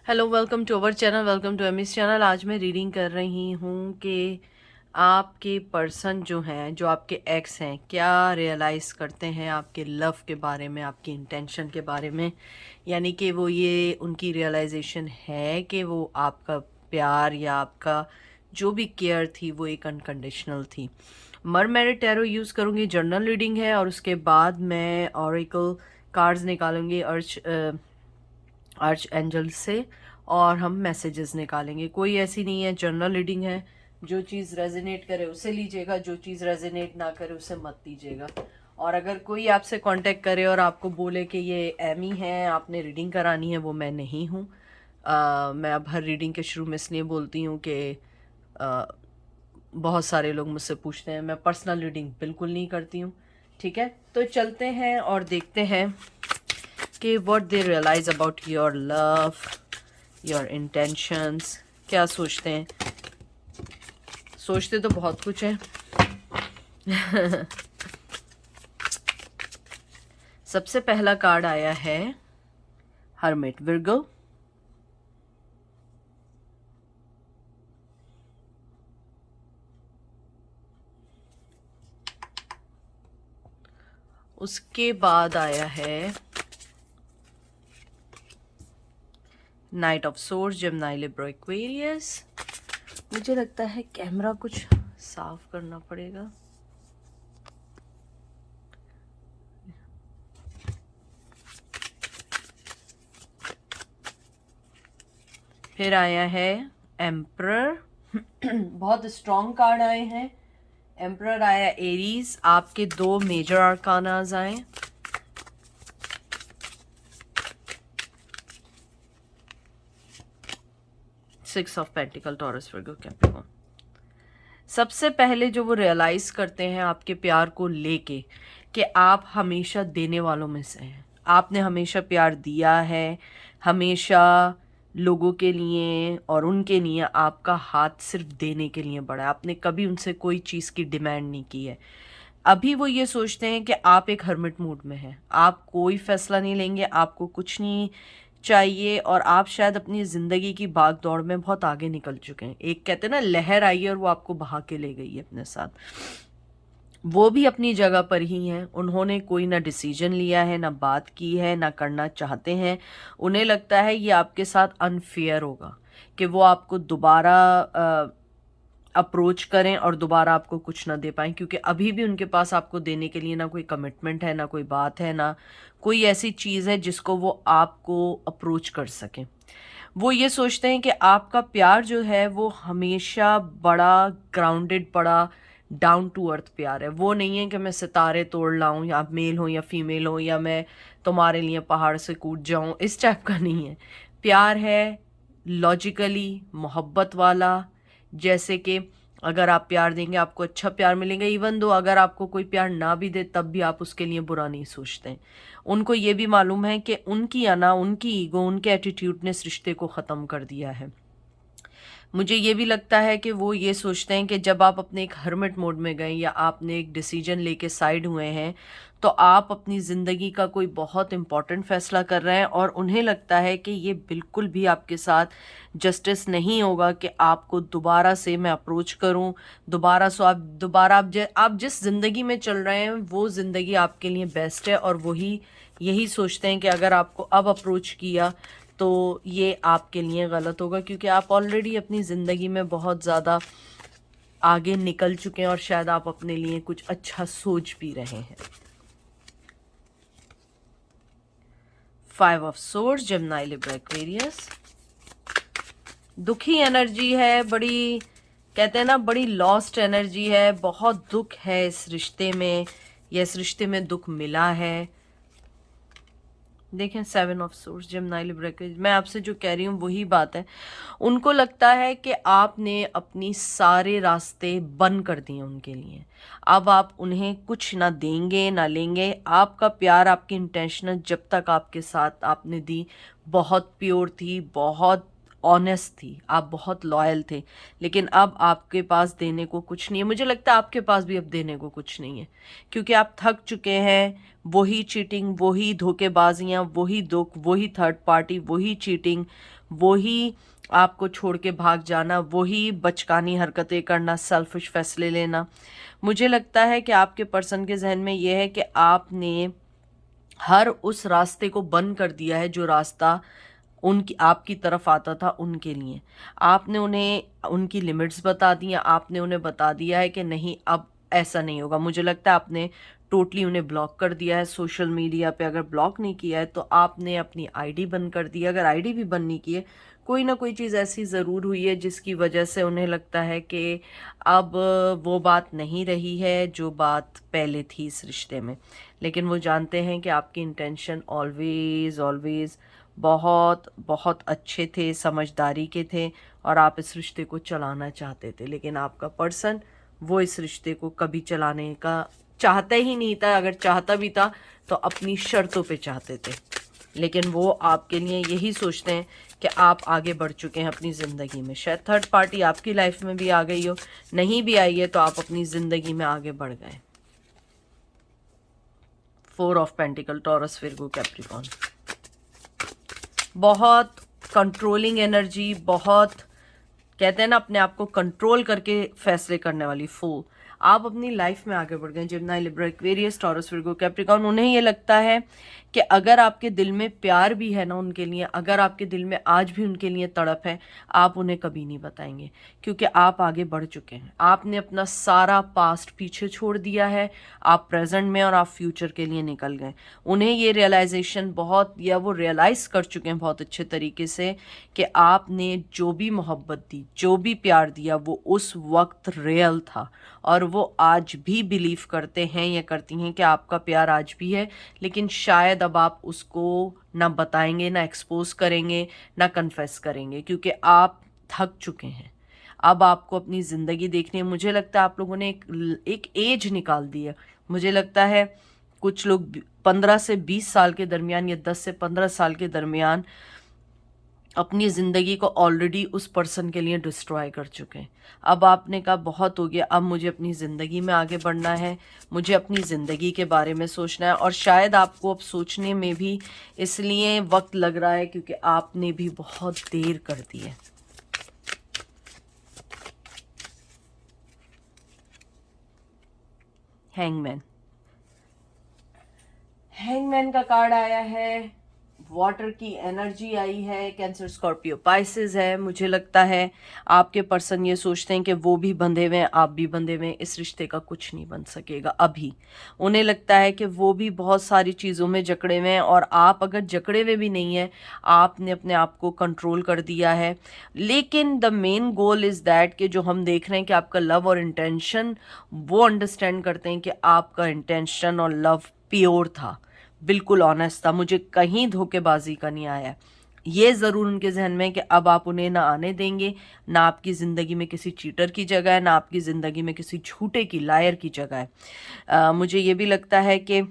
Hello, welcome to our channel, welcome to एमिस channel. आज मैं रीडिंग कर रही हूँ कि आपके पर्सन जो हैं, जो आपके एक्स हैं, क्या रियलाइज़ करते हैं आपके लव के बारे में, आपकी इंटेंशन के बारे में। यानी कि वो ये उनकी रियलाइजेशन है कि वो आपका प्यार या आपका जो भी केयर थी वो एक अनकंडीशनल थी। मरमेरिड टैरो यूज़ करूँगी, जर्नल रीडिंग है, और उसके बाद मैं ऑरेकल कार्ड्स निकालूंगी आर्च एंजल से, और हम मैसेजेस निकालेंगे। कोई ऐसी नहीं है, जनरल रीडिंग है। जो चीज़ रेजोनेट करे उसे लीजिएगा, जो चीज़ रेजोनेट ना करे उसे मत लीजिएगा। और अगर कोई आपसे कांटेक्ट करे और आपको बोले कि ये एमी है, आपने रीडिंग करानी है, वो मैं नहीं हूँ। मैं अब हर रीडिंग के शुरू में इसलिए बोलती हूँ कि बहुत सारे लोग मुझसे पूछते हैं, मैं पर्सनल रीडिंग बिल्कुल नहीं करती हूँ। ठीक है, तो चलते हैं और देखते हैं कि what they realise about your love, your intentions. क्या सोचते हैं? सोचते तो बहुत कुछ है। सबसे पहला कार्ड आया है हर्मिट, विर्गो। उसके बाद आया है night of source, Gemini, Libra, Aquarius. मुझे लगता है कैमरा कुछ साफ करना पड़ेगा। फिर आया है एम्परर। बहुत स्ट्रॉन्ग कार्ड आए हैं। एम्परर आया, एरीज। आपके दो मेजर आर्कानाज आए। Six of pentacle, taurus, Virgo, Capricorn. सबसे पहले जो वो रियलाइज करते हैं आपके प्यार को लेके कि आप हमेशा देने वालों में से हैं। आपने हमेशा प्यार दिया है, हमेशा लोगों के लिए और उनके लिए आपका हाथ सिर्फ देने के लिए बढ़ा है। आपने कभी उनसे कोई चीज़ की डिमांड नहीं की है। अभी वो ये सोचते हैं कि आप एक हर्मिट मूड में हैं, आप कोई फैसला नहीं लेंगे, आपको कुछ नहीं चाहिए, और आप शायद अपनी ज़िंदगी की भाग दौड़ में बहुत आगे निकल चुके हैं। एक कहते हैं ना, लहर आई है और वो आपको बहा के ले गई है अपने साथ। वो भी अपनी जगह पर ही हैं। उन्होंने कोई ना डिसीजन लिया है, ना बात की है, ना करना चाहते हैं। उन्हें लगता है ये आपके साथ अनफेयर होगा कि वो आपको दोबारा अप्रोच करें और दोबारा आपको कुछ ना दे पाएं, क्योंकि अभी भी उनके पास आपको देने के लिए ना कोई कमिटमेंट है, ना कोई बात है, ना कोई ऐसी चीज़ है जिसको वो आपको अप्रोच कर सकें। वो ये सोचते हैं कि आपका प्यार जो है वो हमेशा बड़ा ग्राउंडेड, बड़ा डाउन टू अर्थ प्यार है। वो नहीं है कि मैं सितारे तोड़ लाऊं, या आप मेल हो या फीमेल हो, या मैं तुम्हारे लिए पहाड़ से कूद जाऊं, इस टाइप का नहीं है। प्यार है लॉजिकली, मोहब्बत वाला। जैसे कि अगर आप प्यार देंगे आपको अच्छा प्यार मिलेगा, इवन दो अगर आपको कोई प्यार ना भी दे तब भी आप उसके लिए बुरा नहीं सोचते हैं। उनको ये भी मालूम है कि उनकी अना, उनकी ईगो, उनके एटीट्यूड ने इस रिश्ते को ख़त्म कर दिया है। मुझे ये भी लगता है कि वो ये सोचते हैं कि जब आप अपने एक हर्मिट मोड में गए या आपने एक डिसीजन लेके साइड हुए हैं, तो आप अपनी ज़िंदगी का कोई बहुत इम्पोर्टेंट फ़ैसला कर रहे हैं, और उन्हें लगता है कि ये बिल्कुल भी आपके साथ जस्टिस नहीं होगा कि आपको दोबारा से मैं अप्रोच करूं, दोबारा सो आप जिस ज़िंदगी में चल रहे हैं वो ज़िंदगी आपके लिए बेस्ट है। और वही यही सोचते हैं कि अगर आपको अब अप्रोच किया तो ये आपके लिए गलत होगा, क्योंकि आप ऑलरेडी अपनी ज़िंदगी में बहुत ज़्यादा आगे निकल चुके हैं और शायद आप अपने लिए कुछ अच्छा सोच भी रहे हैं। Five of swords, Gemini, Libra, Aquarius. दुखी एनर्जी है, बड़ी कहते हैं ना, बड़ी लॉस्ट एनर्जी है। बहुत दुख है इस रिश्ते में, या इस रिश्ते में दुख मिला है। देखें, seven of source, Gemini, Libra, मैं आपसे जो कह रही हूँ वही बात है। उनको लगता है कि आपने अपनी सारे रास्ते बंद कर दिए उनके लिए। अब आप उन्हें कुछ ना देंगे ना लेंगे। आपका प्यार, आपकी इंटेंशन जब तक आपके साथ आपने दी बहुत प्योर थी, बहुत ऑनेस्ट थी, आप बहुत लॉयल थे। लेकिन अब आपके पास देने को कुछ नहीं है। मुझे लगता है आपके पास भी अब देने को कुछ नहीं है, क्योंकि आप थक चुके हैं। वही चीटिंग, वही धोखेबाजियाँ, वही दुख, वही थर्ड पार्टी, वही चीटिंग, वो ही आपको छोड़ के भाग जाना, वही बचकानी हरकतें करना, सेल्फिश फैसले लेना। मुझे लगता है कि आपके पर्सन के जहन में ये है कि आपने हर उस रास्ते को बंद कर दिया है जो रास्ता उनकी आपकी तरफ आता था उनके लिए। आपने उन्हें उनकी लिमिट्स बता दी हैं, आपने उन्हें बता दिया है कि नहीं अब ऐसा नहीं होगा। मुझे लगता है आपने टोटली उन्हें ब्लॉक कर दिया है सोशल मीडिया पे। अगर ब्लॉक नहीं किया है तो आपने अपनी आईडी बंद कर दी है। अगर आईडी भी बंद नहीं की है, कोई ना कोई चीज़ ऐसी ज़रूर हुई है जिसकी वजह से उन्हें लगता है कि अब वो बात नहीं रही है जो बात पहले थी इस रिश्ते में। लेकिन वो जानते हैं कि आपकी इंटेंशन ऑलवेज़ ऑलवेज़ बहुत बहुत अच्छे थे, समझदारी के थे, और आप इस रिश्ते को चलाना चाहते थे। लेकिन आपका पर्सन वो इस रिश्ते को कभी चलाने का चाहता ही नहीं था। अगर चाहता भी था तो अपनी शर्तों पे चाहते थे। लेकिन वो आपके लिए यही सोचते हैं कि आप आगे बढ़ चुके हैं अपनी ज़िंदगी में। शायद थर्ड पार्टी आपकी लाइफ में भी आ गई हो, नहीं भी आई है तो आप अपनी ज़िंदगी में आगे बढ़ गए। 4 of pentacle, taurus, Virgo, Capricorn. बहुत कंट्रोलिंग एनर्जी, बहुत कहते हैं ना अपने आप को कंट्रोल करके फैसले करने वाली फूल। आप अपनी लाइफ में आगे बढ़ गए। Gemini, Libra, Aquarius, taurus, Virgo, Capricorn. उन्हें ये लगता है कि अगर आपके दिल में प्यार भी है ना उनके लिए, अगर आपके दिल में आज भी उनके लिए तड़प है, आप उन्हें कभी नहीं बताएंगे क्योंकि आप आगे बढ़ चुके हैं। आपने अपना सारा पास्ट पीछे छोड़ दिया है, आप प्रेजेंट में और आप फ्यूचर के लिए निकल गए। उन्हें ये रियलाइजेशन बहुत, या वो रियलाइज कर चुके हैं बहुत अच्छे तरीके से कि आपने जो भी मोहब्बत दी, जो भी प्यार दिया, वो उस वक्त रियल था। और वो आज भी बिलीव करते हैं या करती हैं कि आपका प्यार आज भी है। लेकिन शायद अब आप उसको ना बताएंगे, ना एक्सपोज करेंगे, ना कन्फेस करेंगे क्योंकि आप थक चुके हैं। अब आपको अपनी ज़िंदगी देखनी है। मुझे लगता है आप लोगों ने एक एज निकाल दी है। मुझे लगता है कुछ लोग 15 से 20 साल के दरमियान या 10 से 15 साल के दरमियान अपनी ज़िंदगी को ऑलरेडी उस पर्सन के लिए डिस्ट्रॉय कर चुके हैं। अब आपने कहा बहुत हो गया, अब मुझे अपनी ज़िंदगी में आगे बढ़ना है, मुझे अपनी ज़िंदगी के बारे में सोचना है। और शायद आपको अब सोचने में भी इसलिए वक्त लग रहा है क्योंकि आपने भी बहुत देर कर दी है। हैंगमैन, हैंगमैन का कार्ड आया है, वाटर की एनर्जी आई है, कैंसर, स्कॉर्पियो, पाइसेस है। मुझे लगता है आपके पर्सन ये सोचते हैं कि वो भी बंधे हुए हैं, आप भी बंधे हुए हैं, इस रिश्ते का कुछ नहीं बन सकेगा अभी। उन्हें लगता है कि वो भी बहुत सारी चीज़ों में जकड़े हुए हैं और आप अगर जकड़े हुए भी नहीं हैं, आपने अपने आप को कंट्रोल कर दिया है। लेकिन the main goal is that कि जो हम देख रहे हैं कि आपका लव और इंटेंशन, वो अंडरस्टैंड करते हैं कि आपका इंटेंशन और लव प्योर था, बिल्कुल ऑनेस्ट था, मुझे कहीं धोखेबाजी का नहीं आया। ये ज़रूर उनके जहन में कि अब आप उन्हें ना आने देंगे, ना आपकी ज़िंदगी में किसी चीटर की जगह है, ना आपकी ज़िंदगी में किसी झूठे की, लायर की जगह है। मुझे ये भी लगता है कि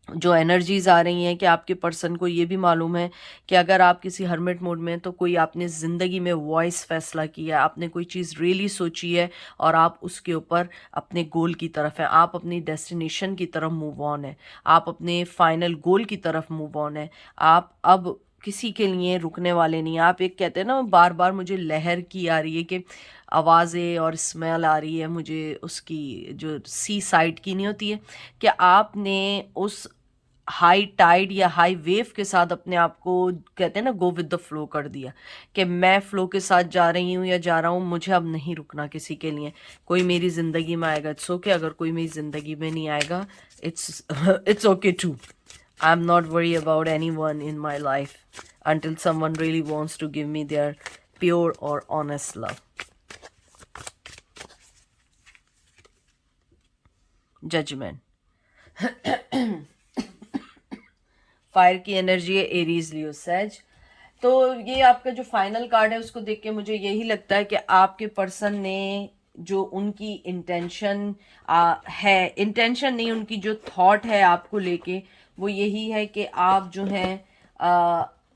जो एनर्जीज आ रही हैं कि आपके पर्सन को ये भी मालूम है कि अगर आप किसी हर्मिट मोड में हैं तो कोई आपने ज़िंदगी में वॉइस फैसला किया है, आपने कोई चीज़ रियली सोची है और आप उसके ऊपर अपने गोल की तरफ हैं, आप अपनी डेस्टिनेशन की तरफ मूव ऑन है, आप अपने फाइनल गोल की तरफ मूव ऑन है। आप अब किसी के लिए रुकने वाले नहीं। आप एक कहते हैं ना, बार बार मुझे लहर की आ रही है कि आवाज़ें और स्मेल आ रही है मुझे उसकी, जो सी साइड की नहीं होती है, कि आपने उस हाई टाइड या हाई वेव के साथ अपने आप को, कहते हैं ना, गो विद द फ्लो कर दिया कि मैं फ्लो के साथ जा रही हूँ या जा रहा हूँ, मुझे अब नहीं रुकना किसी के लिए। कोई मेरी ज़िंदगी में आएगा इट्स ओके, अगर कोई मेरी ज़िंदगी में नहीं आएगा it's okay too. I am not worry about anyone in my life until someone really wants to give me their pure or honest love. Judgment. Fire की एनर्जी है, एरीज, लियो, सैज। तो ये आपका जो फाइनल कार्ड है उसको देख के मुझे यही लगता है कि आपके पर्सन ने जो उनकी इंटेंशन है, इंटेंशन नहीं, उनकी जो थॉट है आपको लेके, वो यही है कि आप जो हैं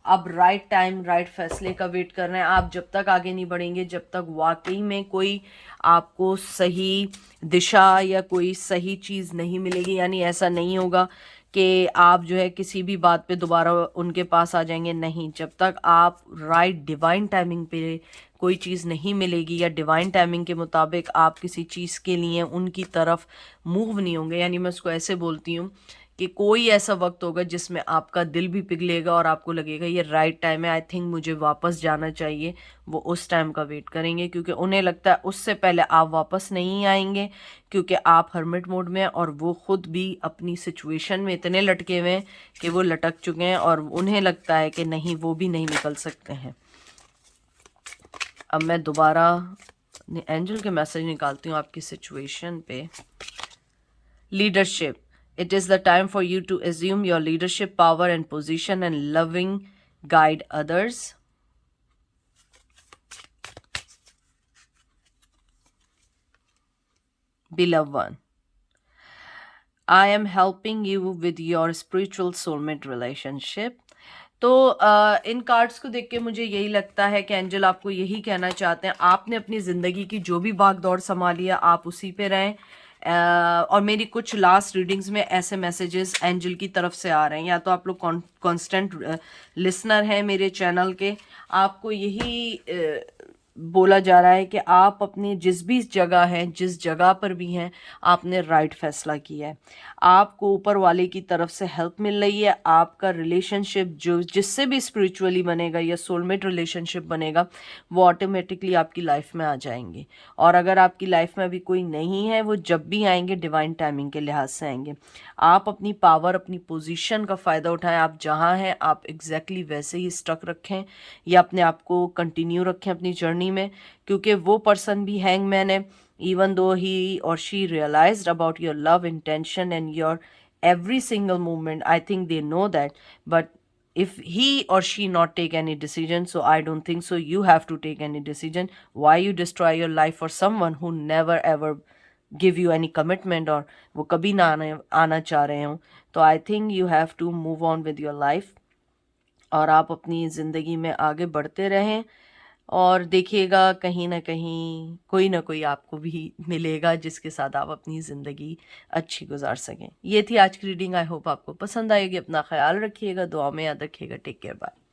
अब राइट टाइम, राइट फैसले का वेट कर रहे हैं। आप जब तक आगे नहीं बढ़ेंगे, जब तक वाकई में कोई आपको सही दिशा या कोई सही चीज़ नहीं मिलेगी, यानी ऐसा नहीं होगा कि आप जो है किसी भी बात पे दोबारा उनके पास आ जाएंगे, नहीं। जब तक आप राइट डिवाइन टाइमिंग पे कोई चीज़ नहीं मिलेगी या डिवाइन टाइमिंग के मुताबिक आप किसी चीज़ के लिए उनकी तरफ मूव नहीं होंगे, यानी मैं उसको ऐसे बोलती हूँ कि कोई ऐसा वक्त होगा जिसमें आपका दिल भी पिघलेगा और आपको लगेगा ये राइट टाइम है, आई थिंक मुझे वापस जाना चाहिए। वो उस टाइम का वेट करेंगे क्योंकि उन्हें लगता है उससे पहले आप वापस नहीं आएंगे, क्योंकि आप हर्मिट मोड में हैं और वो खुद भी अपनी सिचुएशन में इतने लटके हुए हैं कि वो लटक चुके हैं और उन्हें लगता है कि नहीं, वो भी नहीं निकल सकते हैं। अब मैं दोबारा एंजल के मैसेज निकालती हूँ आपकी सिचुएशन पे। Leadership, it is the time for you to assume your leadership power and position and loving guide others. Beloved one, I am helping you with your spiritual soulmate relationship. तो इन cards को देख के मुझे यही लगता है कि एंजल आपको यही कहना चाहते हैं, आपने अपनी ज़िंदगी की जो भी भाग दौड़ संभाली है आप उसी पे रहें। और मेरी कुछ लास्ट रीडिंग्स में ऐसे मैसेजेस एंजल की तरफ से आ रहे हैं, या तो आप लोग कांस्टेंट लिसनर हैं मेरे चैनल के, आपको यही बोला जा रहा है कि आप अपनी जिस भी जगह हैं, जिस जगह पर भी हैं, आपने राइट फैसला किया है। आपको ऊपर वाले की तरफ से हेल्प मिल रही है। आपका रिलेशनशिप जो जिससे भी स्पिरिचुअली बनेगा या सोलमेट रिलेशनशिप बनेगा, वो ऑटोमेटिकली आपकी लाइफ में आ जाएंगे। और अगर आपकी लाइफ में अभी कोई नहीं है, वो जब भी आएंगे डिवाइन टाइमिंग के लिहाज से आएंगे। आप अपनी पावर, अपनी पोजीशन का फ़ायदा उठाएं। आप जहाँ हैं आप एग्जैक्टली वैसे ही स्टक रखें या अपने आप को कंटिन्यू रखें अपनी जर्नी में, क्योंकि वो पर्सन भी हैंगमैन है। even though he or she realized about your love intention and your every single movement, I think they know that, but if he or she not take any decision, so I don't think so you have to take any decision. Why you destroy your life for someone who never ever give you any commitment, और वो कभी ना आना चाह रहे हो? तो I think you have to move on with your life और आप अपनी ज़िंदगी में आगे बढ़ते रहें और देखिएगा कहीं ना कोई आपको भी मिलेगा जिसके साथ आप अपनी ज़िंदगी अच्छी गुजार सकें। ये थी आज की रीडिंग। आई होप आपको पसंद आएगी। अपना ख्याल रखिएगा, दुआ में याद रखिएगा। Take care, bye.